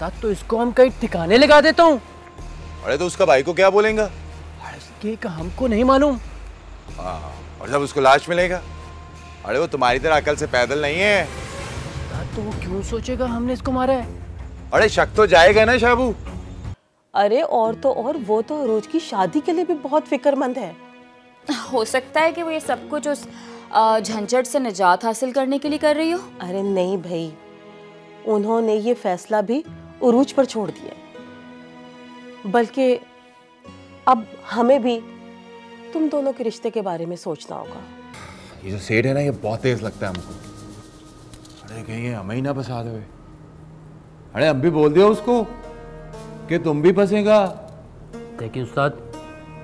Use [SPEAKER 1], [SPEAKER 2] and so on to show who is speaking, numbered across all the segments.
[SPEAKER 1] उस्ताद तो इसको हम कहीं ठिकाने लगा देता हूँ।
[SPEAKER 2] अरे तो उसका भाई को क्या बोलेगा?
[SPEAKER 1] इसके हमको नहीं मालूम।
[SPEAKER 2] और जब उसको लाश मिलेगा? अरे वो तुम्हारी तरह अकल से पैदल नहीं है।
[SPEAKER 1] उस्ताद तो वो क्यों सोचेगा हमने इसको मारा है?
[SPEAKER 2] अरे शक तो जाएगा ना शाबू।
[SPEAKER 3] अरे और तो और वो तो रोज की शादी के लिए भी बहुत फिक्रमंद है।
[SPEAKER 4] हो सकता है कि वो ये सब कुछ उस झंझट से निजात हासिल करने के लिए कर रही हो।
[SPEAKER 3] अरे नहीं भाई, उन्होंने ये फैसला भी उरूज पर छोड़ दिया, बल्कि अब हमें भी तुम दोनों के रिश्ते के बारे में सोचना होगा।
[SPEAKER 2] ये जो सेठ है ना, ये बहुत तेज लगता है हमको। अरे कहीं ये हमें ही ना फंसा दे। अरे हम भी बोल दिया उसको कि तुम भी फंसेगा।
[SPEAKER 1] देखिए उस्ताद,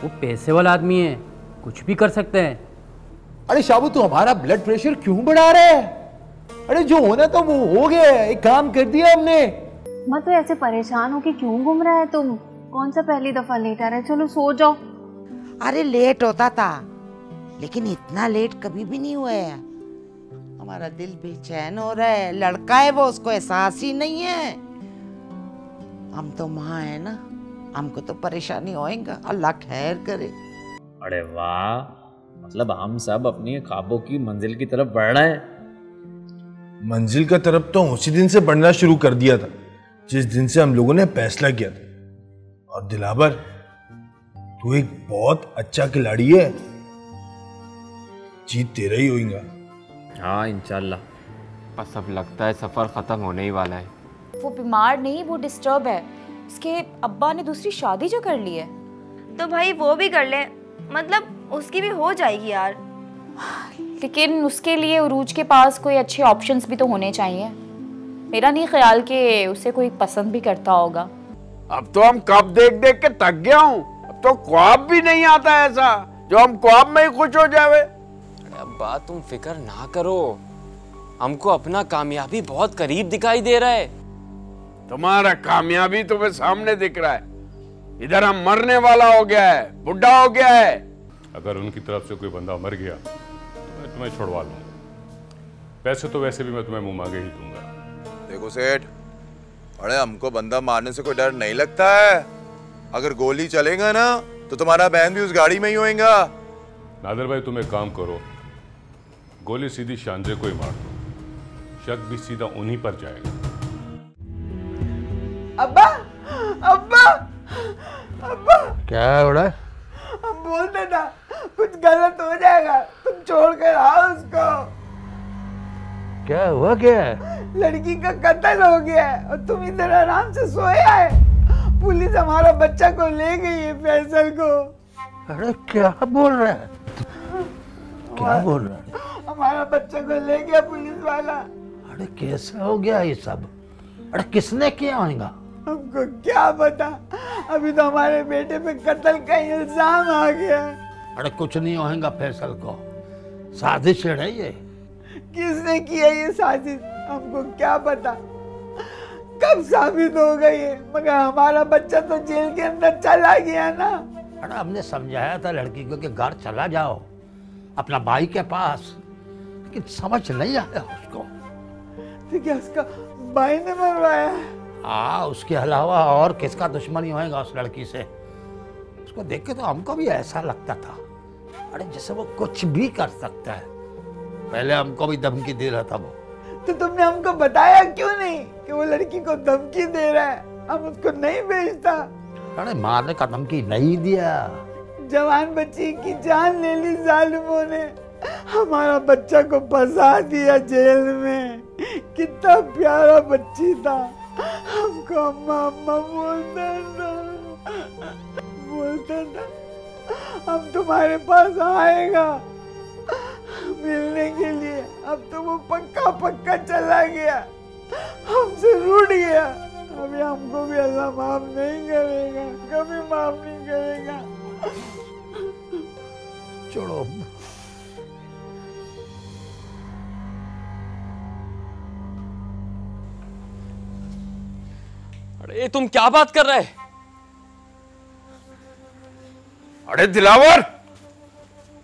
[SPEAKER 1] वो पैसे वाला आदमी है, कुछ भी कर सकते हैं।
[SPEAKER 2] अरे शाबू तू हमारा ब्लड प्रेशर क्यों बढ़ा रहा है? अरे जो होना तो वो हो गया, एक काम कर दिया हमने।
[SPEAKER 5] मैं तो ऐसे परेशान हो कि क्यों घूम रहा है तुम? कौन सा पहली दफा लेट आ रहा है? चलो सो जाओ।
[SPEAKER 6] अरे लेट होता था, लेकिन इतना लेट कभी भी नहीं हुआ है। हमारा दिल बेचैन हो रहा है। लड़का है वो, उसको एहसास ही नहीं है। हम तो माँ है ना, हमको तो परेशानी होएगा। अल्लाह खैर करे।
[SPEAKER 7] अरे वाह, मतलब हम सब अपनी ख्वाबों की मंजिल की तरफ बढ़ रहे हैं।
[SPEAKER 8] मंजिल का तरफ तो उसी दिन से बढ़ना शुरू कर दिया था जिस दिन से हम लोगों ने फैसला किया था। और दिलावर, तू एक बहुत अच्छा खिलाड़ी है, जीत तेरा ही होगा।
[SPEAKER 7] हाँ इंशाल्लाह।
[SPEAKER 9] बस अब लगता है सफर खत्म होने ही वाला है।
[SPEAKER 4] वो बीमार नहीं, वो डिस्टर्ब है। उसके अब्बा ने दूसरी शादी जो कर ली है।
[SPEAKER 10] तो भाई वो भी कर ले, मतलब उसकी भी हो जाएगी यार।
[SPEAKER 4] लेकिन उसके लिए उरूज के पास कोई अच्छे ऑप्शंस भी तो होने चाहिए। मेरा नहीं ख्याल कि उसे कोई पसंद भी करता होगा।
[SPEAKER 11] अब तो हम कब देख देख के थक गया हूँ। अब तो ख्वाब भी नहीं आता ऐसा जो हम ख्वाब में ही खुश हो जावे।
[SPEAKER 9] अब्बा तुम फिक्र ना करो, हमको अपना कामयाबी बहुत करीब दिखाई दे रहा है।
[SPEAKER 11] तुम्हारा कामयाबी तुम्हें सामने दिख रहा है, इधर हम मरने वाला हो गया है, बुढ़ा हो गया है।
[SPEAKER 12] अगर उनकी तरफ से कोई बंदा मर गया तो मैं तुम्हें छुड़वा लूंगा। पैसे तो वैसे भी मैं तुम्हें मुंह मांगे ही दूंगा।
[SPEAKER 2] देखो सेठ, अरे हमको बंदा मारने से कोई डर नहीं लगता है। अगर गोली चलेगा ना तो तुम्हारा बहन भी उस गाड़ी में ही होएगा।
[SPEAKER 12] नादिर भाई तुम एक काम करो, गोली सीधी शांजे को ही मार दो, शक भी सीधा उन्हीं पर जाएगा।
[SPEAKER 11] अब्बा, अब्बा, अब्बा।
[SPEAKER 8] क्या हो रहा है?
[SPEAKER 11] हम बोलते था कुछ गलत हो जाएगा, तुम छोड़ कर आओ उसको।
[SPEAKER 8] क्या हुआ? क्या है?
[SPEAKER 11] लड़की का कत्ल हो गया है और तुम इधर आराम से सोया है। पुलिस हमारा बच्चा को ले गई है, फैसल को।
[SPEAKER 8] अरे क्या बोल रहा है? क्या बोल रहा है?
[SPEAKER 11] हमारा बच्चा को ले गया पुलिस वाला।
[SPEAKER 8] अरे कैसे हो गया ये सब? अरे किसने किया होगा?
[SPEAKER 11] हमको क्या पता, अभी तो हमारे बेटे पे कत्ल का इल्जाम आ गया।
[SPEAKER 8] अरे कुछ नहीं होगा फैसल को, साजिश है ये।
[SPEAKER 11] किसने किया ये साजिश हमको क्या पता, कब साबित हो गई है, मगर हमारा बच्चा तो जेल के अंदर चला गया ना।
[SPEAKER 8] अरे हमने समझाया था लड़की को कि घर चला जाओ अपना भाई के पास, लेकिन समझ नहीं आया उसको।
[SPEAKER 11] तो क्या उसका भाई ने मरवाया?
[SPEAKER 8] हाँ, उसके अलावा और किसका दुश्मनी होएगा उस लड़की से? उसको देख के तो हमको भी ऐसा लगता था, अरे जैसे वो कुछ भी कर सकता है। पहले हमको भी धमकी दे रहा था वो।
[SPEAKER 11] तो तुमने हमको बताया क्यों नहीं कि वो लड़की को धमकी दे रहा है? हम उसको नहीं भेजता।
[SPEAKER 8] अरे मारने का धमकी नहीं दिया,
[SPEAKER 11] जवान बच्ची की जान ले ली जालिमों ने। हमारा बच्चा को फंसा दिया जेल में। कितना प्यारा बच्ची था, हमको अम्मा अम्मा बोलता था हम तुम्हारे पास आएगा मिलने के लिए। अब तो वो पक्का पक्का चला गया, हमसे रूठ गया। अभी हमको भी अल्लाह माफ नहीं करेगा, कभी माफ नहीं करेगा।
[SPEAKER 8] छोड़ो।
[SPEAKER 9] अरे तुम क्या बात कर रहे?
[SPEAKER 11] अरे दिलावर,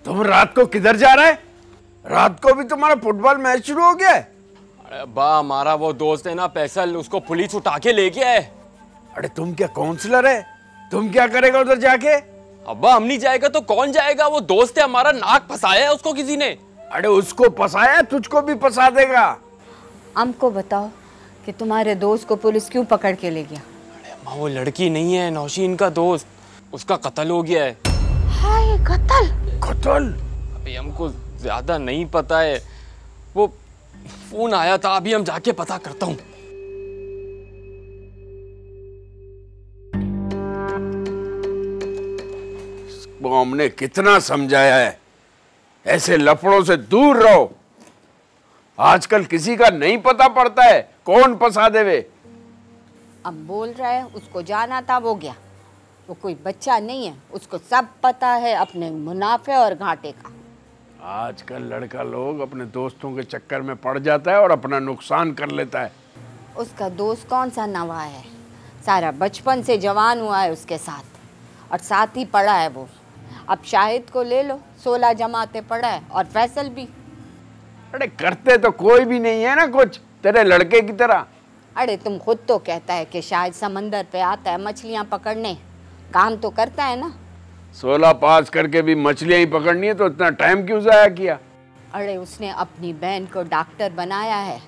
[SPEAKER 11] तुम रात को किधर जा रहे? रात को भी तुम्हारा फुटबॉल मैच शुरू हो गया है?
[SPEAKER 9] अब्बा हमारा वो दोस्त है ना फैसल, उसको पुलिस उठा के ले गया है।
[SPEAKER 13] अरे तुम क्या काउंसलर है, तुम क्या करेगा उधर जाके?
[SPEAKER 9] अब्बा हम नहीं जाएगा तो कौन जाएगा? वो दोस्त है हमारा, नाक फंसाया है उसको किसी ने।
[SPEAKER 13] अरे उसको फंसाया, तुझको भी फंसा देगा।
[SPEAKER 14] हमको बताओ कि तुम्हारे दोस्त को पुलिस क्यों पकड़ के ले गया?
[SPEAKER 9] अरे अम्मा वो लड़की नहीं है, नौशीन का दोस्त, उसका कत्ल हो गया है।
[SPEAKER 14] हाय कत्ल?
[SPEAKER 13] कत्ल?
[SPEAKER 9] अभी हमको ज्यादा नहीं पता है, वो फोन आया था, अभी हम जाके पता करता हूँ।
[SPEAKER 13] वो हमने कितना समझाया है, ऐसे लफड़ों से दूर रहो। आजकल किसी का नहीं पता पड़ता है कौन फंसा देवे।
[SPEAKER 14] अब बोल रहा है उसको जाना था वो गया, वो कोई बच्चा नहीं है, उसको सब पता है अपने मुनाफे और घाटे का।
[SPEAKER 13] आजकल लड़का लोग अपने दोस्तों के चक्कर में पड़ जाता है और अपना नुकसान कर लेता है।
[SPEAKER 14] उसका दोस्त कौन सा नवा है, सारा बचपन से जवान हुआ है उसके साथ और साथ ही पढ़ा है वो। अब शाहिद को ले लो, 16 जमाते पढ़ा है और फैसल भी।
[SPEAKER 13] अरे करते तो कोई भी नहीं है ना कुछ तेरे लड़के की तरह।
[SPEAKER 14] अरे तुम खुद तो कहता है कि शायद समंदर पे आता है मछलियां पकड़ने, काम तो करता है ना।
[SPEAKER 13] 16 पास करके भी मछलियां ही पकड़नी है तो इतना टाइम क्यों जाया किया?
[SPEAKER 14] अरे उसने अपनी बहन को डॉक्टर बनाया है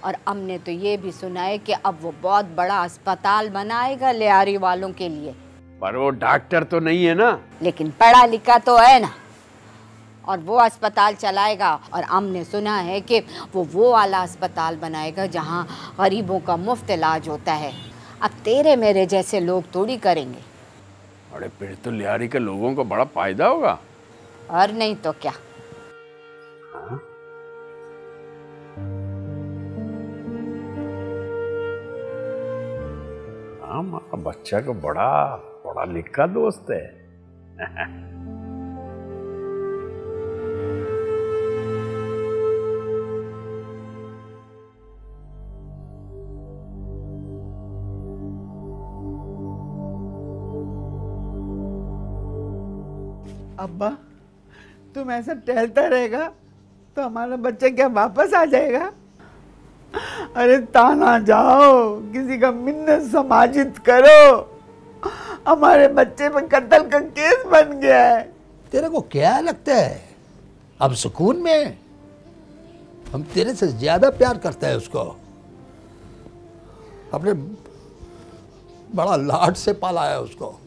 [SPEAKER 14] और हमने तो ये भी सुना है कि अब वो बहुत बड़ा अस्पताल बनाएगा लियारी वालों के लिए।
[SPEAKER 13] पर वो डॉक्टर तो नहीं है ना।
[SPEAKER 14] लेकिन पढ़ा लिखा तो है ना, और वो अस्पताल चलाएगा। और हमने सुना है कि वो वाला अस्पताल बनाएगा जहाँ गरीबों का मुफ्त इलाज होता है। अब तेरे मेरे जैसे लोग थोड़ी करेंगे।
[SPEAKER 13] अरे फिर तो लियारी के लोगों को बड़ा फायदा होगा।
[SPEAKER 14] और नहीं तो क्या।
[SPEAKER 13] हमारा बच्चा को बड़ा पढ़ा लिखा दोस्त है।
[SPEAKER 11] अब्बा तुम ऐसा टहलता रहेगा तो हमारा बच्चा क्या वापस आ जाएगा? अरे ताना जाओ, किसी का मिन्नत समाजित करो। हमारे बच्चे पे कत्ल का केस बन गया है।
[SPEAKER 8] तेरे को क्या लगता है अब सुकून में? हम तेरे से ज्यादा प्यार करते हैं उसको, अपने बड़ा लाड से पाला है उसको।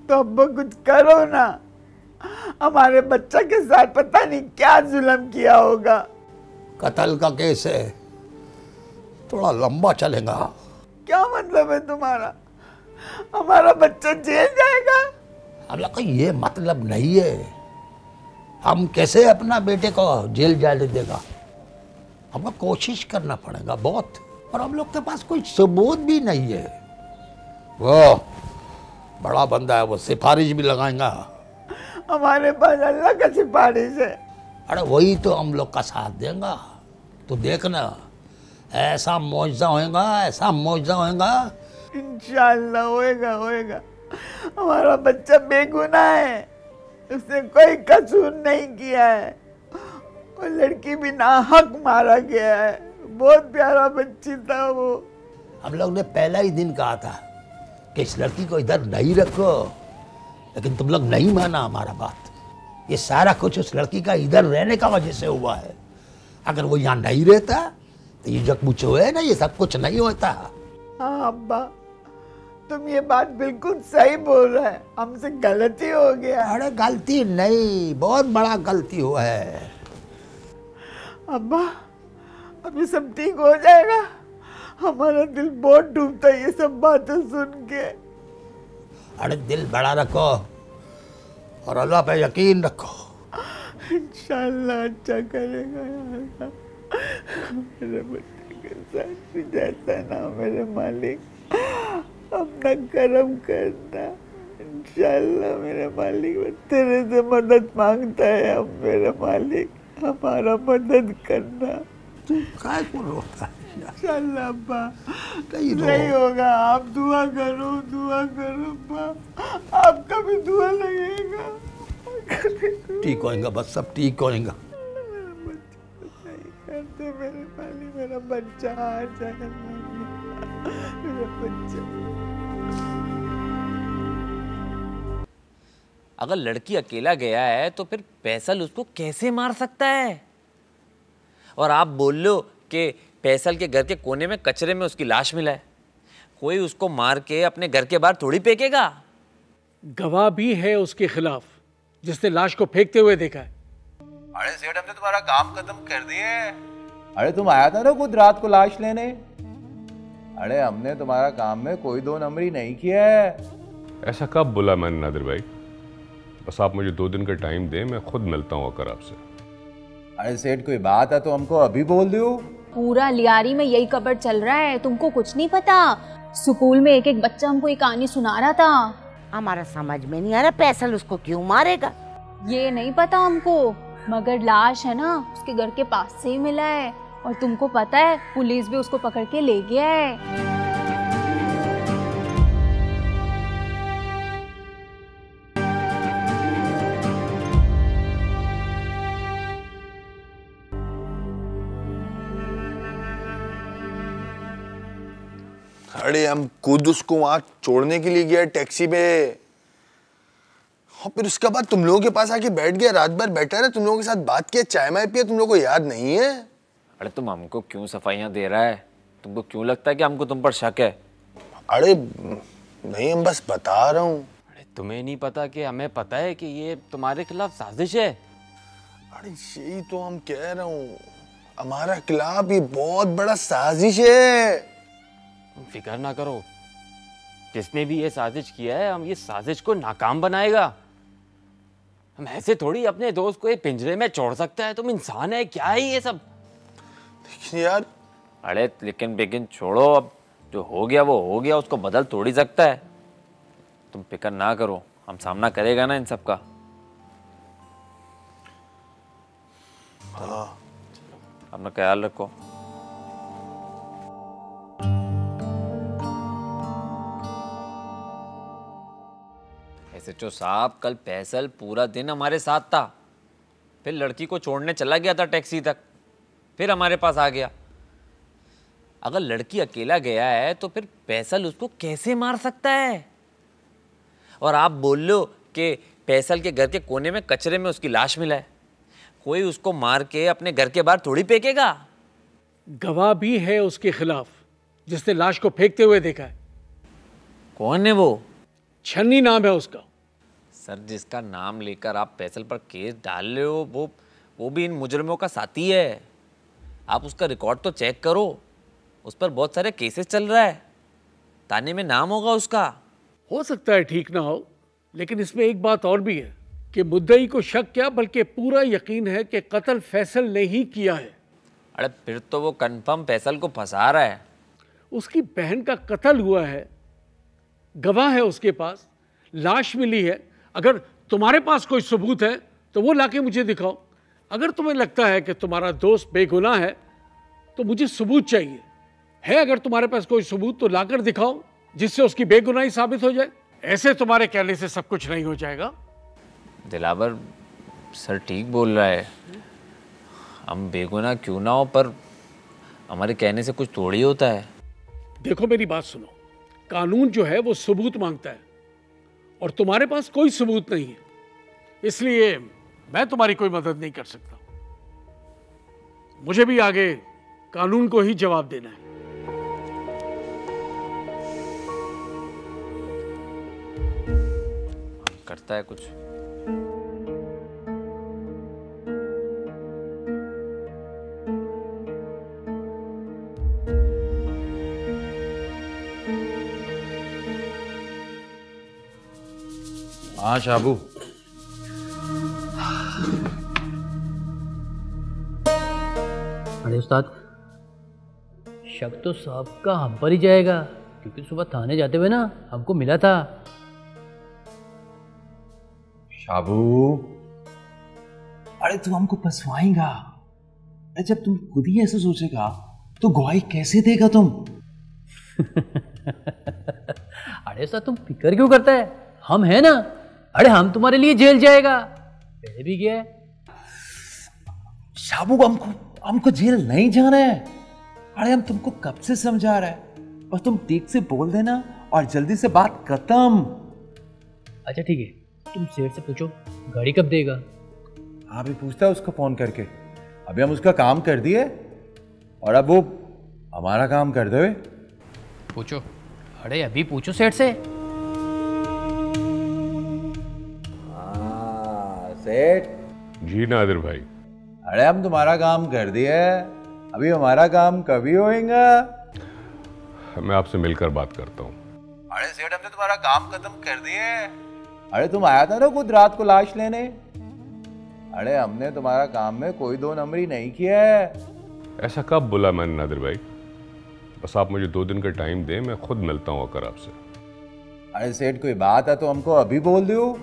[SPEAKER 11] तो अब्बा कुछ करो ना, हमारे बच्चा के साथ पता नहीं क्या जुल्म किया होगा।
[SPEAKER 8] कत्ल का केस है, थोड़ा लंबा चलेगा।
[SPEAKER 11] क्या मतलब है तुम्हारा? हमारा बच्चा जेल जाएगा?
[SPEAKER 8] अल्लाह का ये मतलब नहीं है। हम कैसे अपना बेटे को जेल जाने देगा? हमको कोशिश करना पड़ेगा बहुत, और हम लोग के पास कोई सबूत भी नहीं है। वो बड़ा बंदा है, वो सिफारिश भी लगाएगा।
[SPEAKER 11] हमारे पास अल्लाह का सिफारिश है।
[SPEAKER 8] अरे वही तो हम लोग का साथ देगा। तो देखना ऐसा मौजज़ा होएगा, ऐसा मौजज़ा होएगा।
[SPEAKER 11] इंशाअल्लाह होएगा होएगा। हमारा बच्चा बेगुनाह है, उसने कोई कसूर नहीं किया है। वो लड़की भी नाहक मारा गया है, बहुत प्यारा बच्ची था वो।
[SPEAKER 8] हम लोग ने पहला ही दिन कहा था कि इस लड़की को इधर नहीं रखो, लेकिन तुम लोग नहीं माना हमारा बात। ये सारा कुछ उस लड़की का इधर रहने का वजह से हुआ है। अगर वो यहाँ नहीं रहता तो ये जो कुछ हुआ है ना, ये सब कुछ नहीं होता।
[SPEAKER 11] हाँ अब्बा, तुम ये बात बिल्कुल सही बोल रहे हैं, हमसे गलती हो गया।
[SPEAKER 8] अरे गलती नहीं, बहुत बड़ा गलती हुआ है।
[SPEAKER 11] अब्बा अभी सब ठीक हो जाएगा? हमारा दिल बहुत डूबता है ये सब बातें सुन के।
[SPEAKER 8] अरे दिल बड़ा रखो और अल्लाह पे यकीन रखो।
[SPEAKER 11] इंशाअल्लाह अच्छा करेगा यार। मेरे बच्चे के साथ भी जाता ना मेरे मालिक, अपना करम करना। इंशाअल्लाह मेरे मालिक, मैं तेरे से मदद मांगता है। अब मेरे मालिक हमारा मदद करना।
[SPEAKER 8] तू काय को रोता है?
[SPEAKER 11] इंशाअल्लाह अब्बा
[SPEAKER 8] नहीं
[SPEAKER 11] होगा। आप दुआ करो अब्बा, आपका भी दुआ लगेगा।
[SPEAKER 8] ठीक होएगा, बस सब ठीक होएगा।
[SPEAKER 11] करते मेरे मालिक, मेरा बच्चा आ जाए, मेरा बच्चा।
[SPEAKER 9] अगर लड़की अकेला गया है तो फिर फैसल उसको कैसे मार सकता है? और आप बोल लो कि फैसल के घर के कोने में कचरे में उसकी लाश मिला है, कोई उसको मार के अपने घर के बाहर थोड़ी फेंकेगा।
[SPEAKER 15] गवाह भी है उसके खिलाफ जिसने लाश को फेंकते हुए देखा है।
[SPEAKER 2] अरे सेठ, हमने तुम्हारा काम खत्म कर दिया है। अरे तुम आया था ना खुद रात को लाश लेने। अरे हमने तुम्हारा काम में कोई दो नंबरी नहीं किया है।
[SPEAKER 12] ऐसा कब बोला मैंने नादिर भाई? बस आप मुझे 2 दिन का टाइम दें, मैं खुद मिलता हूँ आकर आपसे।
[SPEAKER 2] अरे सेठ, कोई बात है तो हमको अभी बोल दो।
[SPEAKER 5] पूरा लियारी में यही कबड़ चल रहा है, तुमको कुछ नहीं पता? स्कूल में एक एक बच्चा हमको ये कहानी सुना रहा था।
[SPEAKER 6] हमारा समझ में नहीं आ रहा फैसल उसको क्यों मारेगा।
[SPEAKER 5] ये नहीं पता हमको, मगर लाश है ना उसके घर के पास से ही मिला है। और तुमको पता है पुलिस भी उसको पकड़ के ले गया है।
[SPEAKER 16] अरे हम खुद उसको वहां छोड़ने के लिए गया टैक्सी में, और फिर उसके बाद तुम लोगों के पास आके बैठ गया, रात भर बैठा रहा, तुम लोगों के साथ बात किया, चाय माय पिया, तुम लोगों को याद नहीं है?
[SPEAKER 9] अरे तुम हमको क्यों सफाइयां दे रहा है? तुमको क्यों लगता है कि हमको तुम पर शक है?
[SPEAKER 16] अरे नहीं, हम बस बता रहा हूँ।
[SPEAKER 9] अरे तुम्हें नहीं पता कि हमें पता है कि ये तुम्हारे खिलाफ साजिश है?
[SPEAKER 16] अरे यही तो हम कह रहा हूँ, हमारा खिलाफ ये बहुत बड़ा साजिश है।
[SPEAKER 9] तुम फिक्र ना करो, जिसने भी ये साजिश किया है हम ये साजिश को नाकाम बनाएगा। हम ऐसे थोड़ी अपने दोस्त को ये पिंजरे में छोड़ सकता है। तुम इंसान है क्या है ये सब?
[SPEAKER 16] यार
[SPEAKER 9] अरे लेकिन छोड़ो, अब जो हो गया वो हो गया, उसको बदल थोड़ी सकता है। तुम फिक्र ना करो, हम सामना करेगा ना इन सब का।
[SPEAKER 16] हाँ,
[SPEAKER 9] अपना ख्याल रखो। एसएचओ साहब, कल फैसल पूरा दिन हमारे साथ था, फिर लड़की को छोड़ने चला गया था टैक्सी तक, फिर हमारे पास आ गया। अगर लड़की अकेला गया है तो फिर फैसल उसको कैसे मार सकता है? और आप बोल लो कि फैसल के घर के कोने में कचरे में उसकी लाश मिला है, कोई उसको मार के अपने घर के बाहर थोड़ी फेंकेगा।
[SPEAKER 15] गवाह भी है उसके खिलाफ जिसने लाश को फेंकते हुए देखा है।
[SPEAKER 9] कौन है वो?
[SPEAKER 15] छन्नी नाम है उसका।
[SPEAKER 9] सर, जिसका नाम लेकर आप फैसल पर केस डाल रहे हो वो भी इन मुजरिमों का साथी है। आप उसका रिकॉर्ड तो चेक करो, उस पर बहुत सारे केसेस चल रहा है, थाने में नाम होगा उसका।
[SPEAKER 15] हो सकता है ठीक ना हो, लेकिन इसमें एक बात और भी है कि मुद्दई को शक क्या बल्कि पूरा यकीन है कि कत्ल फैसल ने ही किया है।
[SPEAKER 9] अरे फिर तो वो कंफर्म फैसल को फंसा रहा है।
[SPEAKER 15] उसकी बहन का कत्ल हुआ है, गवाह है उसके पास, लाश मिली है। अगर तुम्हारे पास कोई सबूत है तो वो लाके मुझे दिखाओ। अगर तुम्हें लगता है कि तुम्हारा दोस्त बेगुनाह है तो मुझे सबूत चाहिए। है अगर तुम्हारे पास कोई सबूत तो लाकर दिखाओ जिससे उसकी बेगुनाही साबित हो जाए। ऐसे तुम्हारे कहने से सब कुछ नहीं हो जाएगा।
[SPEAKER 9] दिलावर सर ठीक बोल रहा है, हम बेगुनाह क्यों ना हो, पर हमारे कहने से कुछ थोड़ी होता है।
[SPEAKER 15] देखो मेरी बात सुनो, कानून जो है वो सबूत मांगता है और तुम्हारे पास कोई सबूत नहीं है, इसलिए मैं तुम्हारी कोई मदद नहीं कर सकता। मुझे भी आगे कानून को ही जवाब देना है।
[SPEAKER 9] करता है कुछ।
[SPEAKER 2] हाँ शाबू,
[SPEAKER 1] अरे उस्ताद, शक तो सबका हम पर ही जाएगा, क्योंकि सुबह थाने जाते हुए ना हमको मिला था।
[SPEAKER 2] शाबू, अरे तू हमको फंसवाएगा। अरे जब तुम खुद ही ऐसे सोचेगा तो गवाही कैसे देगा तुम?
[SPEAKER 1] अरे उस्ताद, तुम फिक्र क्यों करता है? हम है ना। अरे हम तुम्हारे लिए जेल जाएगा, पहले भी गया है।
[SPEAKER 2] शाबू, हमको जेल नहीं जाना है। अरे हम तुमको कब से समझा रहा है, बस तुम ठीक से बोल देना और जल्दी से बात खत्म।
[SPEAKER 1] अच्छा ठीक है, तुम सेठ से पूछो गाड़ी कब देगा।
[SPEAKER 2] हाँ भी पूछता है उसको फोन करके। अभी हम उसका काम कर दिए और अब वो हमारा काम कर दे।
[SPEAKER 1] पूछो, अरे अभी पूछो सेठ से।
[SPEAKER 2] सेठ
[SPEAKER 12] जी नादिर भाई।
[SPEAKER 2] अरे हम तुम्हारा काम कर दिए, अभी हमारा काम कभी होएगा।
[SPEAKER 12] मैं आपसे मिलकर बात करता हूँ।
[SPEAKER 2] अरे सेठ हमने तुम्हारा काम खत्म कर दिए। अरे तुम आया था ना खुद रात को लाश लेने। अरे हमने तुम्हारा काम में कोई दो नंबरी नहीं किया है।
[SPEAKER 12] ऐसा कब बोला मैंने नादिर भाई? बस आप मुझे 2 दिन का टाइम दें, मैं खुद मिलता हूँ आकर आपसे।
[SPEAKER 2] अरे सेठ कोई बात है तो हमको अभी बोल दो।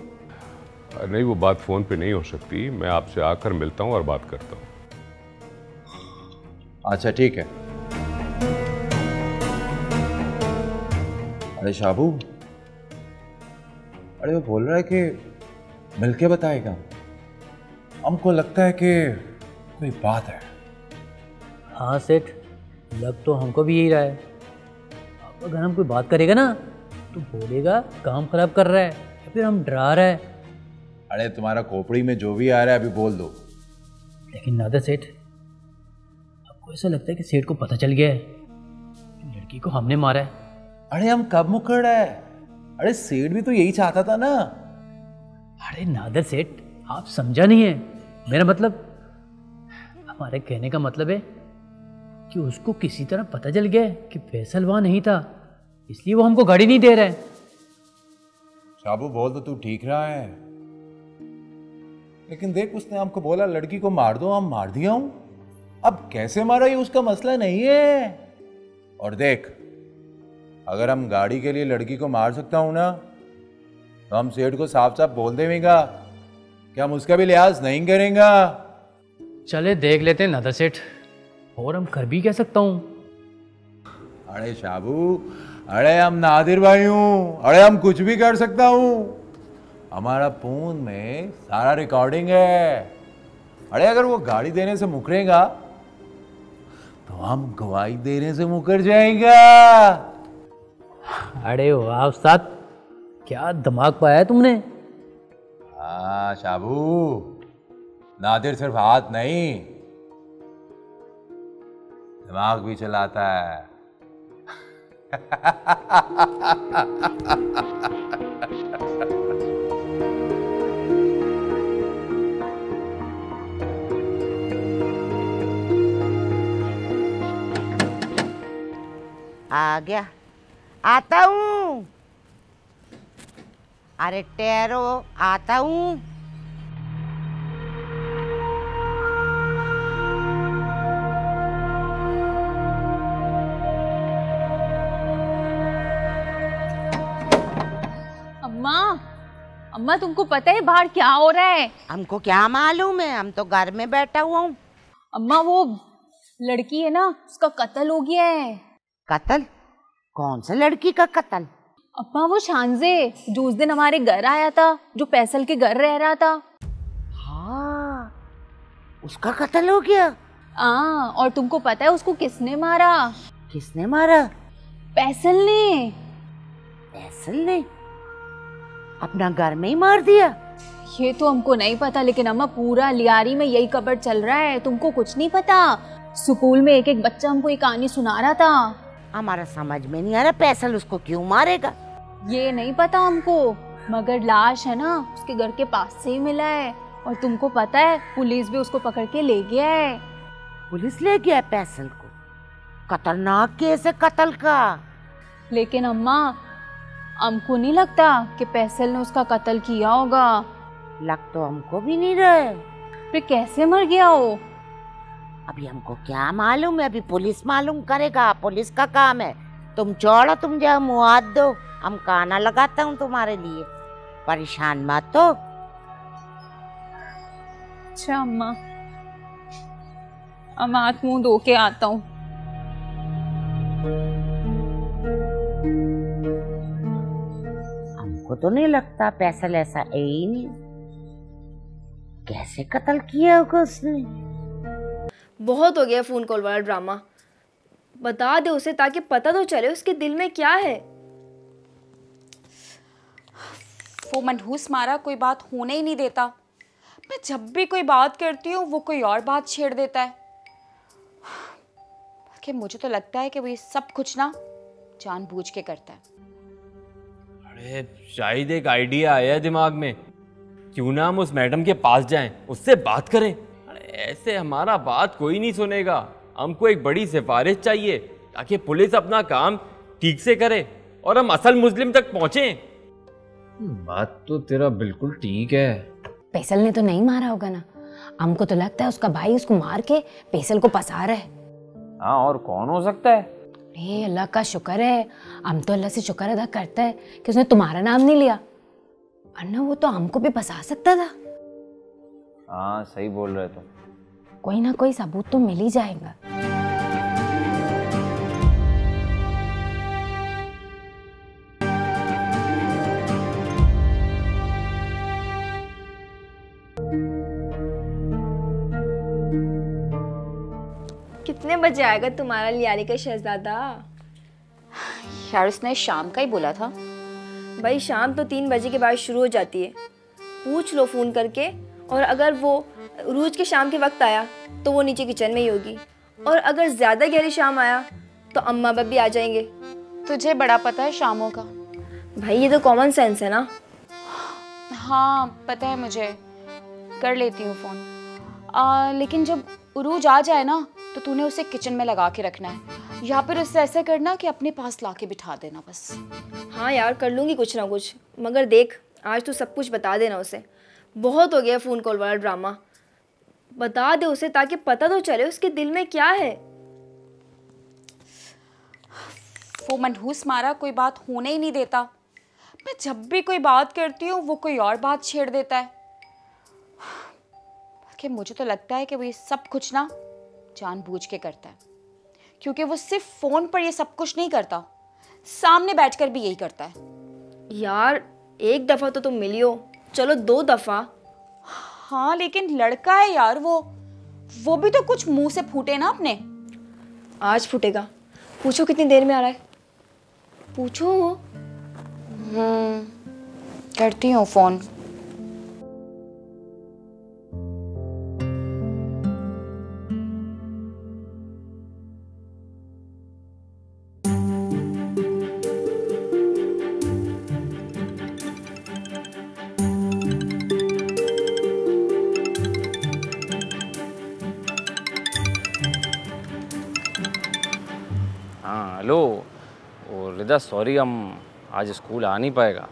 [SPEAKER 12] नहीं, वो बात फोन पे नहीं हो सकती, मैं आपसे आकर मिलता हूँ और बात करता हूँ।
[SPEAKER 2] अच्छा ठीक है। अरे शाबू, अरे वो बोल रहा है कि मिलके बताएगा। हमको लगता है कि कोई बात है।
[SPEAKER 1] हाँ सेठ, लग तो हमको भी यही रहा है। अब अगर हम कोई बात करेगा ना तो बोलेगा काम खराब कर रहा है या फिर हम डरा रहा है।
[SPEAKER 2] अरे तुम्हारा खोपड़ी में जो भी आ रहा है अभी बोल दो।
[SPEAKER 1] लेकिन नादर सेठ, आपको ऐसा लगता है कि सेठ को पता चल गया है कि लड़की को हमने मारा है।
[SPEAKER 2] अरे हम कब मुकर रहे हैं? अरे सेठ भी तो यही चाहता था ना।
[SPEAKER 1] अरे नादर सेठ, आप समझा नहीं है मेरा मतलब। हमारे कहने का मतलब है कि उसको किसी तरह पता चल गया कि फैसल वहां नहीं था, इसलिए वो हमको गाड़ी नहीं दे रहा है।
[SPEAKER 2] शाबू बोल तो तू ठीक रहा है, लेकिन देख उसने हमको बोला लड़की को मार दो, हम मार दिया हूं। अब कैसे मारा ये उसका मसला नहीं है। और देख, अगर हम गाड़ी के लिए लड़की को मार सकता हूं ना तो हम सेठ को साफ साफ बोल देंगे कि हम उसका भी लिहाज नहीं करेंगे।
[SPEAKER 1] चले देख लेते हैं नादर सेठ, और हम कर भी कह सकता हूं।
[SPEAKER 2] अरे शाबू, अरे हम नादिर भाई हूं, अरे हम कुछ भी कर सकता हूं। हमारा फोन में सारा रिकॉर्डिंग है। अरे अगर वो गाड़ी देने से मुकरेगा तो हम गवाही देने से मुकर जाएगा।
[SPEAKER 1] अरे वाह उस्ताद, क्या दिमाग पाया है तुमने।
[SPEAKER 2] हाँ शाबू, नादिर सिर्फ हाथ नहीं दिमाग भी चलाता है।
[SPEAKER 6] आ गया, आता हूँ। अरे ठहरो, आता हूँ।
[SPEAKER 5] अम्मा तुमको पता है बाहर क्या हो रहा है?
[SPEAKER 6] हमको क्या मालूम है, हम तो घर में बैठा हुआ हूँ।
[SPEAKER 5] अम्मा वो लड़की है ना, उसका कत्ल हो गया है।
[SPEAKER 6] कत्ल? कौन सा लड़की का कत्ल?
[SPEAKER 5] अम्मा वो शानजे जो उस दिन हमारे घर आया था, जो फैसल के घर रह रहा था।
[SPEAKER 6] हाँ, उसका कत्ल हो गया।
[SPEAKER 5] हाँ, और तुमको पता है उसको किसने मारा?
[SPEAKER 6] किसने मारा?
[SPEAKER 5] फैसल ने।
[SPEAKER 6] फैसल ने अपना घर में ही मार दिया?
[SPEAKER 5] ये तो हमको नहीं पता, लेकिन अम्मा पूरा लियारी में यही खबर चल रहा है। तुमको कुछ नहीं पता? स्कूल में एक एक बच्चा हमको ये कहानी सुना रहा था।
[SPEAKER 6] हमारा समझ में नहीं आ रहा फैसल उसको क्यों मारेगा।
[SPEAKER 5] ये नहीं पता हमको, मगर लाश है ना उसके घर के पास से ही मिला है। और तुमको पता है पुलिस भी उसको पकड़ के ले गया है।
[SPEAKER 6] पुलिस ले गया फैसल को? खतरनाक केस है कत्ल का।
[SPEAKER 5] लेकिन अम्मा हमको नहीं लगता कि फैसल ने उसका कत्ल किया होगा।
[SPEAKER 6] लग तो हमको भी नहीं रहे।
[SPEAKER 5] फिर कैसे मर गया हो?
[SPEAKER 6] अभी हमको क्या मालूम है, अभी पुलिस मालूम करेगा, पुलिस का काम है। तुम छोड़ो, तुम जाओ मुँह हाथ दो, हम खाना लगाता हूँ तुम्हारे लिए, परेशान मत हो।
[SPEAKER 5] अच्छा अम्मा, अब हाथ मुंह धो के आता हूँ।
[SPEAKER 6] हमको तो नहीं लगता फैसल ऐसा है ही नहीं। कैसे कत्ल किया होगा उसने?
[SPEAKER 10] बहुत हो गया फोन कॉल वाला ड्रामा। बता दे उसे ताकि पता तो चले उसके दिल में क्या है।
[SPEAKER 4] वो मनहूस मारा कोई बात होने ही नहीं देता। मैं जब भी कोई बात करती हूँ वो कोई और बात छेड़ देता है। कि मुझे तो लगता है कि वो ये सब कुछ ना जानबूझ के करता है।
[SPEAKER 9] अरे शायद एक आइडिया आया है दिमाग में, क्यों ना हम उस मैडम के पास जाएं, उससे बात करें। अरे ऐसे हमारा बात कोई नहीं सुनेगा। हमको एक बड़ी सिफारिश चाहिए ताकि पुलिस अपना काम ठीक से करे और हम असल मुस्लिम तक पहुंचे।
[SPEAKER 7] बात तो तेरा बिल्कुल ठीक है।
[SPEAKER 14] फैसल ने तो नहीं मारा होगा ना, हमको तो लगता है उसका भाई उसको मार के फैसल को फंसा रहा है।
[SPEAKER 9] हाँ, और कौन हो सकता है?
[SPEAKER 14] अरे अल्लाह का शुक्र है, हम तो अल्लाह से शुक्र अदा करता है कि उसने तुम्हारा नाम नहीं लिया, वरना वो तो हमको भी फंसा सकता था।
[SPEAKER 9] हाँ सही बोल रहे तुम।
[SPEAKER 14] कोई ना कोई सबूत तो मिल ही जाएगा।
[SPEAKER 10] कितने बजे आएगा तुम्हारा लियारी का शहजादा?
[SPEAKER 4] यार उसने शाम का ही बोला था।
[SPEAKER 10] भाई शाम तो 3 बजे के बाद शुरू हो जाती है, पूछ लो फ़ोन करके। और अगर वो रोज के शाम के वक्त आया तो वो नीचे किचन में ही होगी, और अगर ज़्यादा गहरी शाम आया तो अम्मा बाप भी आ जाएंगे।
[SPEAKER 4] तुझे बड़ा पता है शामों का।
[SPEAKER 10] भाई ये तो कॉमन सेंस है ना।
[SPEAKER 4] हाँ पता है मुझे, कर लेती हूँ फ़ोन। लेकिन जब उरूज आ जाए ना तो तूने उसे किचन में लगा के रखना है, या फिर उससे ऐसा करना कि अपने पास ला के बिठा देना बस।
[SPEAKER 10] हाँ यार कर लूँगी कुछ ना कुछ, मगर देख आज तू सब कुछ बता देना उसे। बहुत हो गया फ़ोन कॉल वाला ड्रामा। बता दे उसे ताकि पता तो चले उसके दिल में क्या है।
[SPEAKER 4] वो मनहूस मारा कोई बात होने ही नहीं देता। मैं जब भी कोई बात करती हूँ वो कोई और बात छेड़ देता है। कि मुझे तो लगता है कि वो ये सब कुछ ना जानबूझ के करता है, क्योंकि वो सिर्फ फ़ोन पर ये सब कुछ नहीं करता, सामने बैठकर भी यही करता है।
[SPEAKER 10] यार एक दफ़ा तो तुम मिली हो, चलो 2 दफ़ा।
[SPEAKER 4] हाँ लेकिन लड़का है यार वो भी तो कुछ मुंह से फूटे ना अपने।
[SPEAKER 10] आज फूटेगा। पूछो कितनी देर में आ रहा है, पूछो।
[SPEAKER 4] करती हूँ फ़ोन।
[SPEAKER 9] हेलो रिदा, सॉरी हम आज स्कूल आ नहीं पाएगा।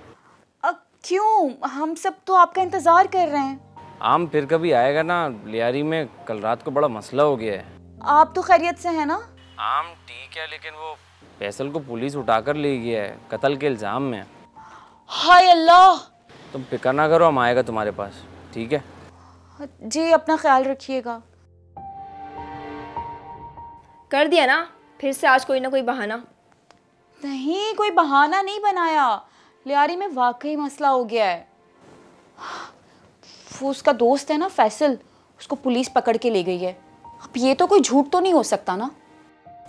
[SPEAKER 4] क्यों? हम सब तो आपका इंतज़ार कर रहे हैं।
[SPEAKER 9] आम फिर कभी आएगा ना, लियारी में कल रात को बड़ा मसला हो गया है।
[SPEAKER 4] आप तो खैरियत से हैं ना?
[SPEAKER 9] आम ठीक है, लेकिन वो फैसल को पुलिस उठाकर ले गया है कत्ल के इल्ज़ाम में।
[SPEAKER 4] हाय अल्लाह।
[SPEAKER 9] तुम फिक्र ना करो, हम आएगा तुम्हारे पास, ठीक है?
[SPEAKER 4] जी अपना ख्याल रखिएगा।
[SPEAKER 10] कर दिया ना फिर से आज कोई ना कोई बहाना।
[SPEAKER 4] नहीं, कोई बहाना नहीं बनाया, लियारी में वाकई मसला हो गया है। वो उसका दोस्त है ना फैसल, उसको पुलिस पकड़ के ले गई है। अब ये तो कोई झूठ तो नहीं हो सकता ना?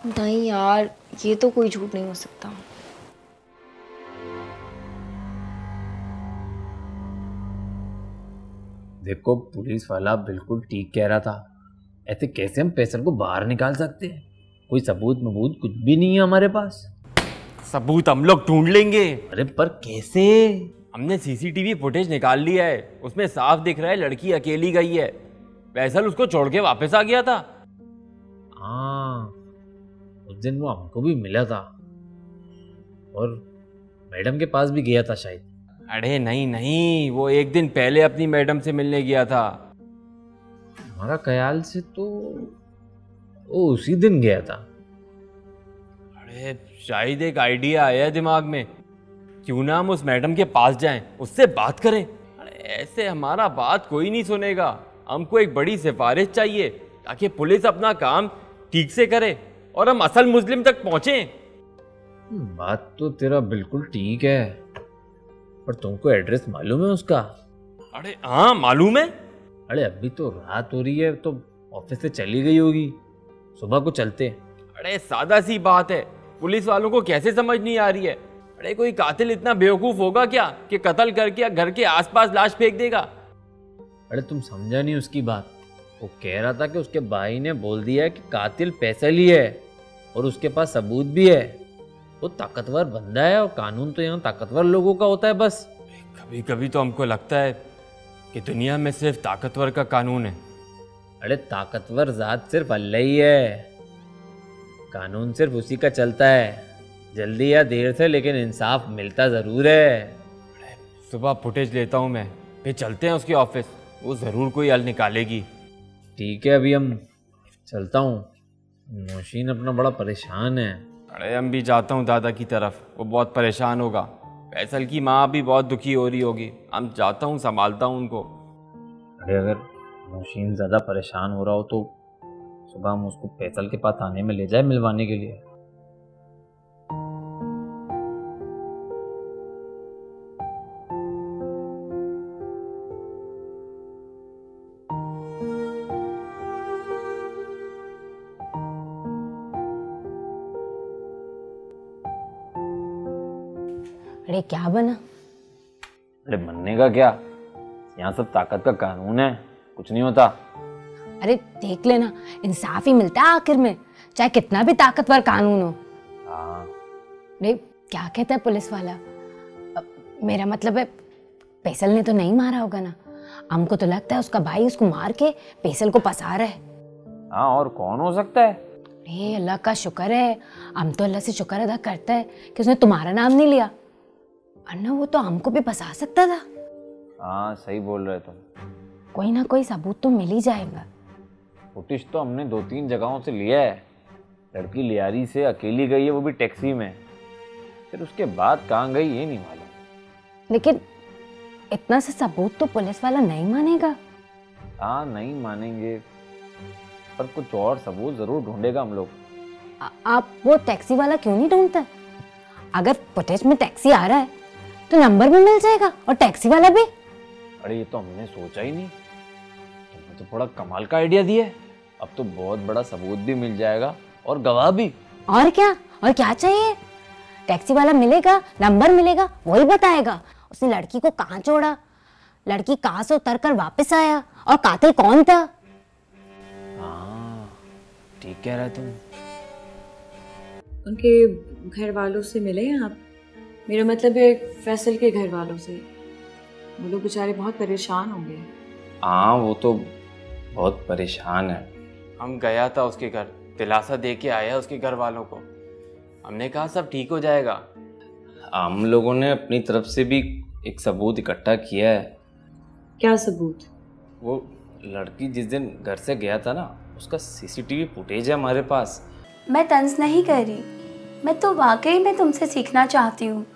[SPEAKER 10] नहीं यार ये तो कोई झूठ नहीं हो सकता।
[SPEAKER 7] देखो पुलिस वाला बिल्कुल ठीक कह रहा था, ऐसे कैसे हम फैसल को बाहर निकाल सकते हैं? कोई सबूत मबूत कुछ भी नहीं है हमारे पास।
[SPEAKER 9] सबूत हम लोग ढूंढ लेंगे।
[SPEAKER 7] अरे पर कैसे?
[SPEAKER 9] हमने सीसीटीवी फुटेज निकाल लिया है, उसमें साफ दिख रहा है लड़की अकेली गई है। फैसल उसको छोड़ के वापस आ गया था।
[SPEAKER 7] हाँ उस दिन वो हमको भी मिला था और मैडम के पास भी गया था शायद।
[SPEAKER 9] अरे नहीं नहीं, वो एक दिन पहले अपनी मैडम से मिलने गया था।
[SPEAKER 7] हमारा ख्याल से तो वो उसी दिन गया था।
[SPEAKER 9] अरे शायद एक आइडिया आया है दिमाग में, क्यों ना हम उस मैडम के पास जाएं, उससे बात करें। अरे ऐसे हमारा बात कोई नहीं सुनेगा। हमको एक बड़ी सिफारिश चाहिए ताकि पुलिस अपना काम ठीक से करे और हम असल मुस्लिम तक पहुंचे।
[SPEAKER 7] बात तो तेरा बिल्कुल ठीक है, पर तुमको एड्रेस मालूम है उसका?
[SPEAKER 9] अरे हाँ मालूम है।
[SPEAKER 7] अरे अभी तो रात हो रही है, तो ऑफिस से चली गई होगी, सुबह को चलते।
[SPEAKER 9] अरे सादा सी बात है, पुलिस वालों को कैसे समझ नहीं आ रही है? अरे कोई कातिल इतना बेवकूफ होगा क्या कि कत्ल करके घर के आसपास लाश फेंक देगा?
[SPEAKER 7] अरे तुम समझा नहीं उसकी बात। वो कह रहा था कि उसके भाई ने बोल दिया है कि कातिल फैसल ही है और उसके पास सबूत भी है। वो ताकतवर बंदा है और कानून तो यहाँ ताकतवर लोगों का होता है बस।
[SPEAKER 9] कभी कभी तो हमको लगता है कि दुनिया में सिर्फ ताकतवर का कानून है।
[SPEAKER 7] अरे ताकतवर जात सिर्फ अल्लाह ही है, कानून सिर्फ उसी का चलता है। जल्दी या देर से लेकिन इंसाफ मिलता ज़रूर है।
[SPEAKER 9] सुबह फुटेज लेता हूँ मैं, फिर चलते हैं उसके ऑफिस, वो ज़रूर कोई हल निकालेगी।
[SPEAKER 7] ठीक है, अभी हम चलता हूँ। मोहसिन अपना बड़ा परेशान है।
[SPEAKER 9] अरे हम भी जाता हूँ दादा की तरफ, वो बहुत परेशान होगा। फैसल की माँ भी बहुत दुखी हो रही होगी। हम जाता हूँ, संभालता हूँ उनको।
[SPEAKER 7] अरे अगर मोहसिन ज़्यादा परेशान हो रहा हो तो सुबह हम उसको फैसल के पास थाने में ले जाए मिलवाने के लिए।
[SPEAKER 14] अरे क्या बना?
[SPEAKER 7] अरे बनने का क्या, यहाँ सब ताकत का कानून है, कुछ नहीं होता।
[SPEAKER 14] अरे देख लेना, इंसाफ ही मिलता है आखिर में, चाहे कितना भी ताकतवर कानून हो। अरे क्या कहता है पुलिस वाला? मेरा मतलब है फैसल ने तो नहीं मारा होगा ना? हमको तो लगता है उसका भाई उसको मार के फैसल को फंसा रहा है।
[SPEAKER 7] हाँ, और कौन हो सकता है?
[SPEAKER 14] अरे अल्लाह का शुक्र है, हम तो अल्लाह से शुक्र अदा करता है कि उसने तुम्हारा नाम नहीं लिया, वरना वो तो हमको भी फंसा सकता था।
[SPEAKER 7] हाँ सही बोल रहे तुम।
[SPEAKER 14] कोई ना कोई सबूत तो मिल ही जाएगा।
[SPEAKER 7] फुटेज तो हमने 2-3 जगहों से लिया है। लड़की लियारी से अकेली गई है, वो भी टैक्सी में। फिर उसके बाद कहाँ गई ये नहीं मालूम।
[SPEAKER 14] लेकिन इतना से सबूत तो पुलिस वाला नहीं मानेगा।
[SPEAKER 7] हाँ नहीं मानेंगे, पर कुछ और सबूत जरूर ढूंढेगा हम लोग।
[SPEAKER 14] आप वो टैक्सी वाला क्यों नहीं ढूंढता? अगर फुटेज में टैक्सी आ रहा है तो नंबर भी मिल जाएगा और टैक्सी वाला भी।
[SPEAKER 7] अरे ये तो हमने सोचा ही नहीं, तुमने तो बड़ा कमाल का आइडिया दिया है। अब तो बहुत बड़ा सबूत भी मिल जाएगा और गवाह भी।
[SPEAKER 14] और क्या चाहिए? टैक्सी वाला मिलेगा, नंबर मिलेगा, वही बताएगा उसने लड़की को कहाँ छोड़ा, लड़की कहाँ से उतर कर वापस आया और कातिल कौन था।
[SPEAKER 7] हाँ ठीक कह रहे तुम।
[SPEAKER 17] उनके घर वालों से मिले हैं आप? मेरा मतलब है फैसल के घर वालों से। वो लोग बेचारे बहुत परेशान होंगे।
[SPEAKER 7] हाँ वो तो बहुत परेशान है।
[SPEAKER 9] हम गया था उसके घर, दिलासा दे के आया उसके घर वालों को। हमने कहा सब ठीक हो जाएगा।
[SPEAKER 7] हम लोगों ने अपनी तरफ से भी एक सबूत इकट्ठा किया है।
[SPEAKER 17] क्या सबूत?
[SPEAKER 7] वो लड़की जिस दिन घर से गया था ना, उसका सीसीटीवी फुटेज है हमारे पास।
[SPEAKER 10] मैं तंज नहीं कर रही, मैं तो वाकई में तुमसे सीखना चाहती हूँ।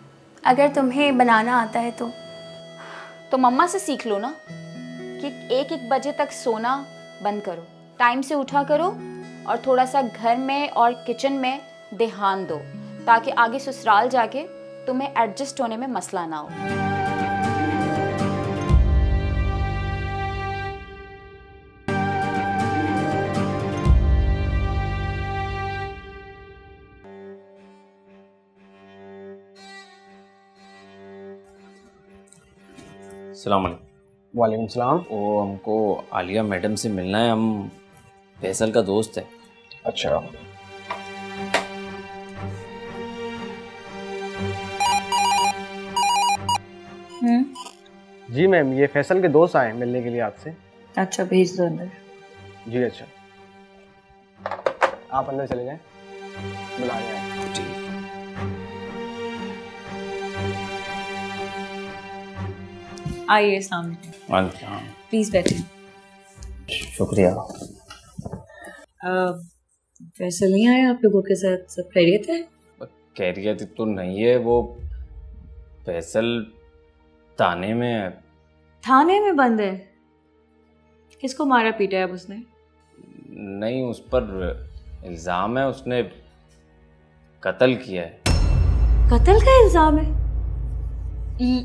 [SPEAKER 10] अगर तुम्हें बनाना आता है तो
[SPEAKER 4] मम्मा से सीख लो ना कि 1-1 बजे तक सोना बंद करो, टाइम से उठा करो और थोड़ा सा घर में और किचन में ध्यान दो, ताकि आगे ससुराल जाके तुम्हें एडजस्ट होने में मसला ना हो।
[SPEAKER 7] वालेकुम सलाम। वो हमको आलिया मैडम से मिलना है, हम फैसल का दोस्त है।
[SPEAKER 16] अच्छा
[SPEAKER 18] जी मैम, ये फैसल के दोस्त आए मिलने के लिए आपसे।
[SPEAKER 17] अच्छा भेज दो अंदर।
[SPEAKER 18] जी अच्छा, आप अंदर चले जाएं, बुला रहे हैं।
[SPEAKER 17] आइए सामने, प्लीज बैठिए।
[SPEAKER 7] शुक्रिया।
[SPEAKER 17] फैसल नहीं आया आप लोगों के साथ? सब खैरियत है?
[SPEAKER 7] खैरियत तो नहीं है, वो फैसल थाने में है।
[SPEAKER 17] थाने में बंद है? किसको मारा पीटा है अब उसने?
[SPEAKER 7] नहीं, उस पर इल्जाम है, उसने कत्ल किया है।
[SPEAKER 17] कत्ल का इल्जाम है?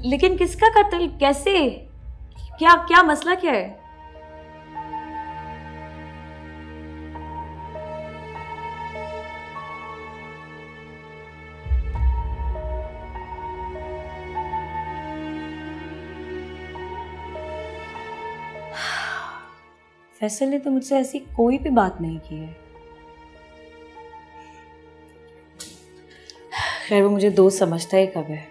[SPEAKER 17] लेकिन किसका कत्ल, कैसे, क्या क्या मसला क्या है? फैसल ने तो मुझसे ऐसी कोई भी बात नहीं की है। खैर वो मुझे दोस्त समझता ही कब है,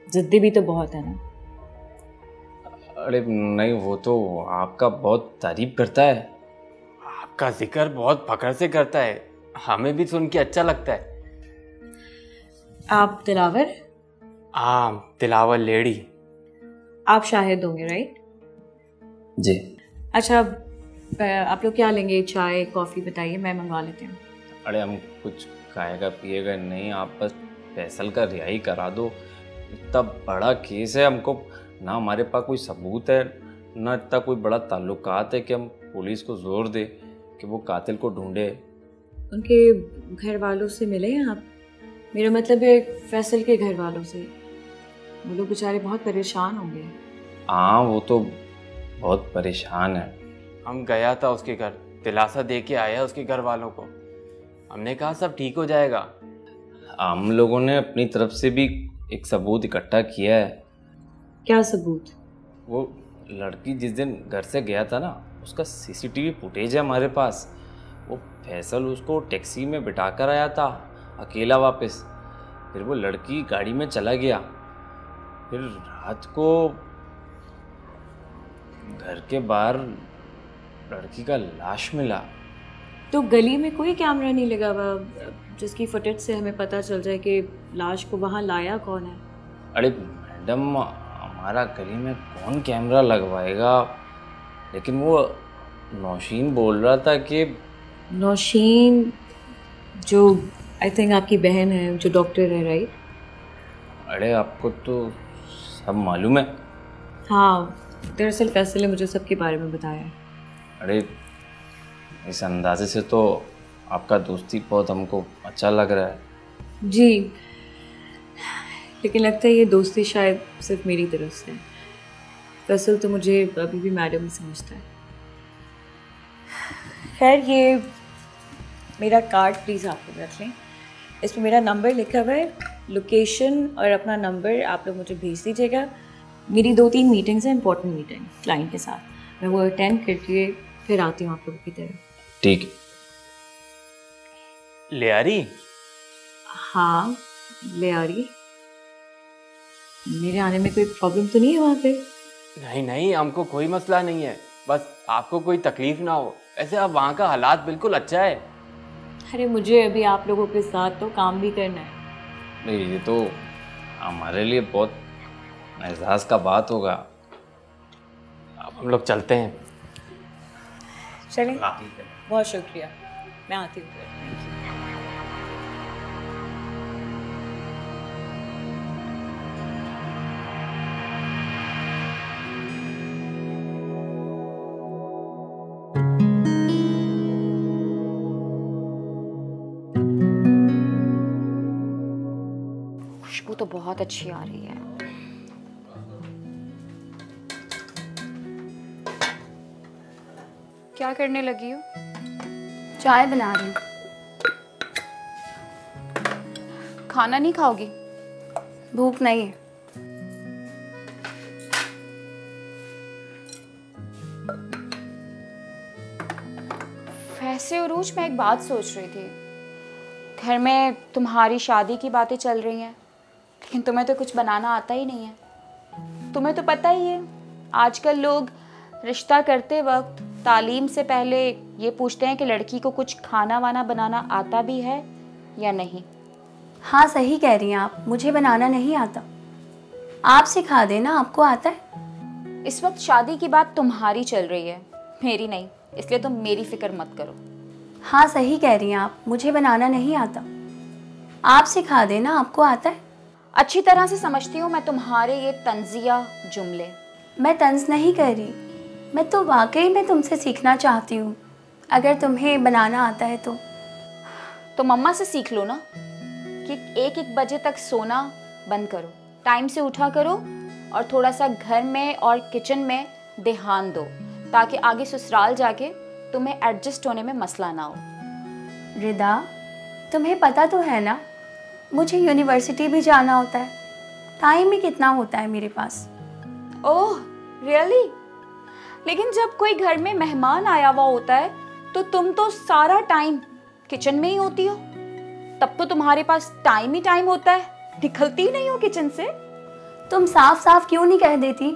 [SPEAKER 17] जिद्दी भी तो बहुत है ना।
[SPEAKER 7] अरे नहीं, वो तो आपका बहुत तारीफ करता है, आपका जिक्र बहुत फख्र से करता है, हमें भी सुन के अच्छा लगता है।
[SPEAKER 17] आप दिलावर?
[SPEAKER 7] दिलावर लेडी।
[SPEAKER 17] आप शाहिद होंगे, राइट?
[SPEAKER 7] जी।
[SPEAKER 17] अच्छा, आप लोग क्या लेंगे? चाय कॉफ़ी बताइए, मैं मंगवा लेती हूँ।
[SPEAKER 7] अरे हम कुछ खाएगा पिएगा नहीं, आप बस फैसल का रिहाई करा दो। इतना बड़ा केस है, हमको ना हमारे पास कोई सबूत है, ना इतना कोई बड़ा ताल्लुकात है कि हम पुलिस को जोर दे कि वो कातिल को ढूंढे।
[SPEAKER 17] उनके घर वालों से मिले हैं आप? मेरा मतलब है फैसल के घर वालों से। वो लोग बेचारे बहुत परेशान होंगे।
[SPEAKER 7] हाँ, वो तो बहुत परेशान है। हम गया था उसके घर, दिलासा दे के आया उसके घर वालों को। हमने कहा सब ठीक हो जाएगा। हम लोगों ने अपनी तरफ से भी एक सबूत इकट्ठा किया है।
[SPEAKER 17] क्या सबूत?
[SPEAKER 7] वो लड़की जिस दिन घर से गया था ना, उसका सीसीटीवी फुटेज है हमारे पास। वो फैसल उसको टैक्सी में बिठा कर आया था अकेला वापस, फिर वो लड़की गाड़ी में चला गया, फिर रात को घर के बाहर लड़की का लाश मिला।
[SPEAKER 17] तो गली में कोई कैमरा नहीं लगा हुआ जिसकी फुटेज से हमें पता चल जाए कि लाश को वहाँ लाया कौन है?
[SPEAKER 7] अरे मैडम, हमारा गली में कौन कैमरा लगवाएगा? लेकिन वो नौशीन बोल रहा था कि
[SPEAKER 17] नौशीन, जो आई थिंक आपकी बहन है, जो डॉक्टर है, राइट?
[SPEAKER 7] अरे आपको तो सब मालूम है।
[SPEAKER 17] हाँ, दरअसल फैसल ने मुझे सबके बारे में बताया।
[SPEAKER 7] अरे इस अंदाजे से तो आपका दोस्ती बहुत हमको अच्छा लग रहा है।
[SPEAKER 17] जी, लेकिन लगता है ये दोस्ती शायद सिर्फ मेरी तरफ से है। फैसल तो मुझे अभी भी मैडम ही समझता है। खैर, ये मेरा कार्ड प्लीज़ आप लोग रख लें। इसमें मेरा नंबर लिखा हुआ है, लोकेशन और अपना नंबर आप लोग मुझे भेज दीजिएगा। मेरी 2-3 मीटिंग्स हैं, इंपॉर्टेंट मीटिंग क्लाइंट के साथ, मैं वो अटेंड करके फिर आती हूँ आप लोगों की तरफ।
[SPEAKER 7] ठीक है। ले आ रही?
[SPEAKER 17] हाँ, ले आ रही। मेरे आने में कोई प्रॉब्लम तो नहीं है वहाँ पे?
[SPEAKER 7] नहीं नहीं, हमको कोई मसला नहीं है, बस आपको कोई तकलीफ ना हो। ऐसे अब वहाँ का हालात बिल्कुल अच्छा है।
[SPEAKER 17] अरे मुझे अभी आप लोगों के साथ तो काम भी करना है।
[SPEAKER 7] नहीं, ये तो हमारे लिए बहुत एहसास का बात होगा। अब हम लोग चलते हैं।
[SPEAKER 17] चलें? बहुत शुक्रिया, मैं आती हूँ।
[SPEAKER 4] खुशबू तो बहुत अच्छी आ रही है। क्या करने लगी हो?
[SPEAKER 10] चाय बना रही हूँ।
[SPEAKER 4] खाना नहीं खाओगी?
[SPEAKER 10] भूख नहीं है।
[SPEAKER 4] वैसे उरूज, मैं एक बात सोच रही थी। घर में तुम्हारी शादी की बातें चल रही हैं, लेकिन तुम्हें तो कुछ बनाना आता ही नहीं है। तुम्हें तो पता ही है, आजकल लोग रिश्ता करते वक्त तालीम से पहले ये पूछते हैं कि लड़की को कुछ खाना वाना बनाना आता भी है या नहीं।
[SPEAKER 10] हाँ, सही कह रही हैं आप, मुझे बनाना नहीं आता। आप सिखा देना, आपको आता है।
[SPEAKER 4] इस वक्त शादी की बात तुम्हारी चल रही है, मेरी नहीं, इसलिए तुम मेरी फिक्र मत करो।
[SPEAKER 10] हाँ, सही कह रही हैं आप, मुझे बनाना नहीं आता। आप सिखा देना, आपको आता है।
[SPEAKER 4] अच्छी तरह से समझती हूँ मैं तुम्हारे ये तंजिया जुमले।
[SPEAKER 10] मैं तंज नहीं कर रही, मैं तो वाकई में तुमसे सीखना चाहती हूँ। अगर तुम्हें बनाना आता है तो
[SPEAKER 4] मम्मा से सीख लो ना कि 1-1 बजे तक सोना बंद करो, टाइम से उठा करो और थोड़ा सा घर में और किचन में ध्यान दो, ताकि आगे ससुराल जाके तुम्हें एडजस्ट होने में मसला ना हो।
[SPEAKER 10] रिदा, तुम्हें पता तो है ना, मुझे यूनिवर्सिटी भी जाना होता है, टाइम ही कितना होता है मेरे पास।
[SPEAKER 4] Oh really? लेकिन जब कोई घर में मेहमान आया हुआ होता है तो तुम तो सारा टाइम किचन में ही होती हो। तब तो तुम्हारे पास टाइम ही टाइम होता है, निकलती ही नहीं हो किचन से।
[SPEAKER 10] तुम साफ साफ क्यों नहीं कह देती?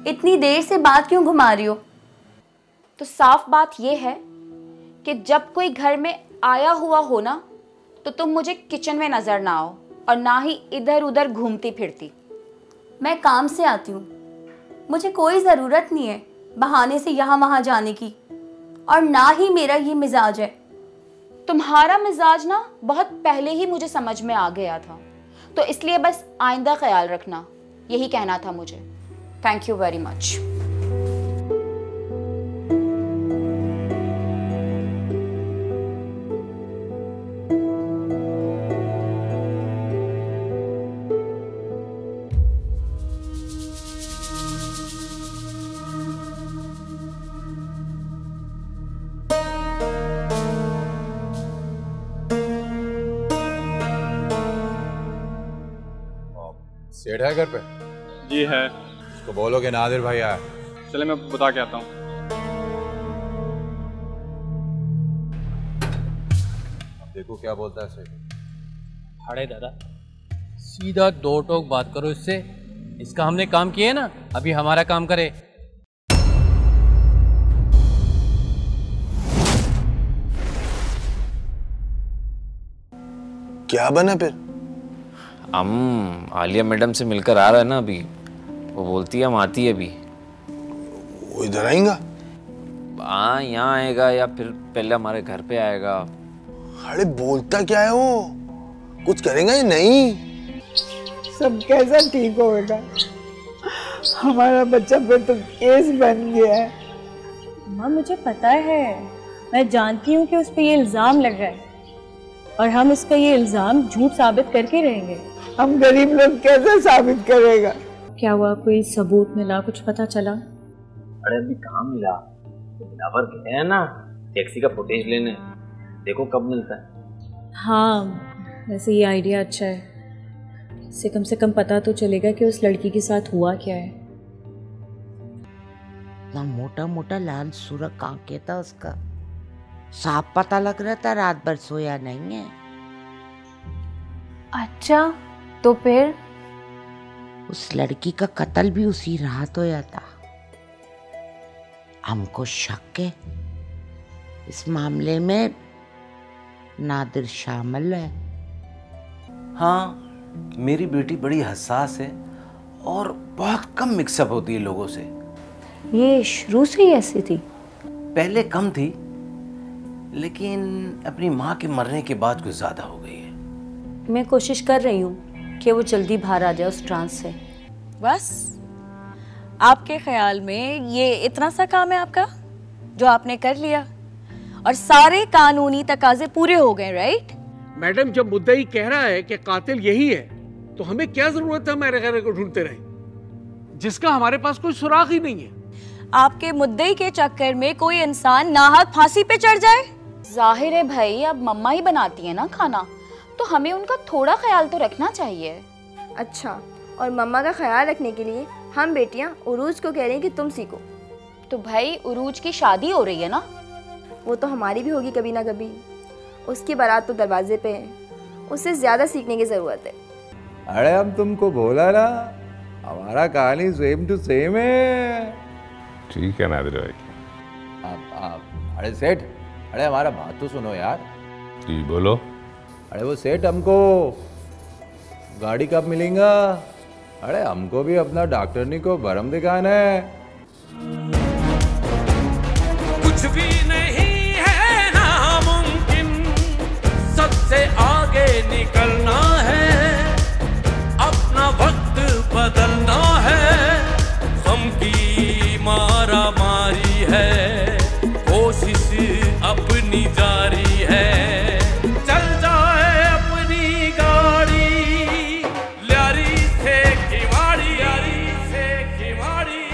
[SPEAKER 10] इतनी देर से बात क्यों घुमा रही हो?
[SPEAKER 4] तो साफ बात यह है कि जब कोई घर में आया हुआ हो ना, तो तुम मुझे किचन में नजर ना आओ और ना ही इधर उधर घूमती फिरती।
[SPEAKER 10] मैं काम से आती हूँ, मुझे कोई ज़रूरत नहीं है बहाने से यहाँ वहाँ जाने की, और ना ही मेरा ये मिजाज है।
[SPEAKER 4] तुम्हारा मिजाज ना बहुत पहले ही मुझे समझ में आ गया था, तो इसलिए बस आइंदा ख्याल रखना, यही कहना था मुझे। Thank you very much.
[SPEAKER 2] सेठ है घर पे?
[SPEAKER 18] जी है।
[SPEAKER 2] उसको बोलो कि नादिर भाई आया।
[SPEAKER 18] चले मैं बता के आता हूँ।
[SPEAKER 2] अब देखो क्या बोलता है सेठ।
[SPEAKER 1] अरे दादा, सीधा दो टोक बात करो इससे। इसका हमने काम किया है ना, अभी हमारा काम करे।
[SPEAKER 16] क्या बना फिर?
[SPEAKER 9] हम आलिया मैडम से मिलकर आ रहा है ना अभी, वो बोलती है हम आती है अभी।
[SPEAKER 16] वो इधर आएगा?
[SPEAKER 9] हाँ, यहाँ आएगा या फिर पहले हमारे घर पे आएगा।
[SPEAKER 16] अरे बोलता क्या है वो? कुछ करेगा या नहीं?
[SPEAKER 11] सब कैसा ठीक होगा? हमारा बच्चा फिर तो केस बन गया है।
[SPEAKER 17] माँ मुझे पता है, मैं जानती हूँ कि उस पर ये इल्जाम लग रहा है, और हम इसका ये इल्जाम झूठ साबित करके रहेंगे।
[SPEAKER 11] हम गरीब लोग कैसे साबित करेगा?
[SPEAKER 17] क्या हुआ, कोई सबूत मिला, कुछ पता चला?
[SPEAKER 7] अरे अभी कहाँ मिला, तो बिलावर गए हैं ना टैक्सी का फुटेज लेने, देखो कब मिलता है।
[SPEAKER 17] हाँ वैसे ये आइडिया अच्छा है, इससे कम से कम पता तो चलेगा कि उस लड़की के साथ हुआ क्या है।
[SPEAKER 6] ना मोटा मोटा लाल सुरख आंखें था उसका, साफ पता लग रहा था रात भर सोया नहीं है।
[SPEAKER 10] अच्छा, तो फिर
[SPEAKER 6] उस लड़की का कत्ल भी उसी रात होया था। हमको शक है इस मामले में नादिर शामिल है।
[SPEAKER 19] हाँ, मेरी बेटी बड़ी हसास है और बहुत कम मिक्सअप होती है लोगों से।
[SPEAKER 17] ये शुरू से ही ऐसी थी?
[SPEAKER 19] पहले कम थी, लेकिन अपनी माँ के मरने के बाद कुछ ज्यादा हो गई है।
[SPEAKER 17] मैं कोशिश कर रही हूँ कि वो जल्दी बाहर आ जाए उस ट्रांस से।
[SPEAKER 20] बस आपके ख्याल में ये इतना सा काम है आपका जो आपने कर लिया और सारे कानूनी तकाजे पूरे हो गए, राइट?
[SPEAKER 15] मैडम, जब मुद्दई कह रहा है कि कातिल यही है, तो हमें क्या जरूरत है मेरे घर को ढूंढते रहे जिसका हमारे पास कोई सुराग ही नहीं है।
[SPEAKER 20] आपके मुद्दई के चक्कर में कोई इंसान नाहक फांसी पे चढ़ जाए?
[SPEAKER 4] जाहिर है भाई, अब मम्मा ही बनाती है ना खाना, तो हमें उनका थोड़ा ख्याल तो रखना चाहिए।
[SPEAKER 10] अच्छा, और मम्मा का ख्याल रखने के लिए हम बेटियां उरूज को कह रही हैं कि तुम सीखो।
[SPEAKER 4] तो भाई उरूज की शादी हो रही है ना?
[SPEAKER 10] वो तो हमारी भी होगी कभी ना कभी, उसकी बारात तो दरवाजे पे है, उससे ज्यादा सीखने की जरूरत है।
[SPEAKER 2] अरे हम तुमको बोला ना, हमारा कहानी सेम टू सेम है।
[SPEAKER 12] ठीक है नादिर भाई।
[SPEAKER 2] अरे सेठ, अरे हमारा बात तो सुनो यार।
[SPEAKER 12] जी बोलो।
[SPEAKER 2] अरे वो सेठ, हमको गाड़ी कब मिलेगा? अरे हमको भी अपना डॉक्टरनी को भरम दिखाना है।
[SPEAKER 21] कुछ भी नहीं है नामुमकिन, सबसे आगे निकलना है, अपना वक्त बदलना है, गम की मारा मारी है, कोशिश अपनी जारी है, चल जाए अपनी गाड़ी, ल्यारी से खिवाड़ी, ल्यारी से खिवाड़ी।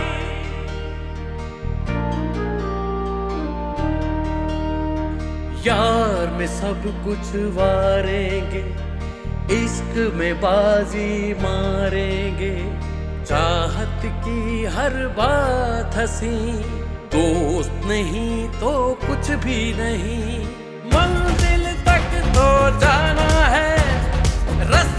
[SPEAKER 21] यार में सब कुछ वारेंगे, इश्क में बाजी मारेंगे, चाहत की हर बात हंसी, दोस्त नहीं तो कुछ भी नहीं, मंजिल तक तो जाना है, रास्ता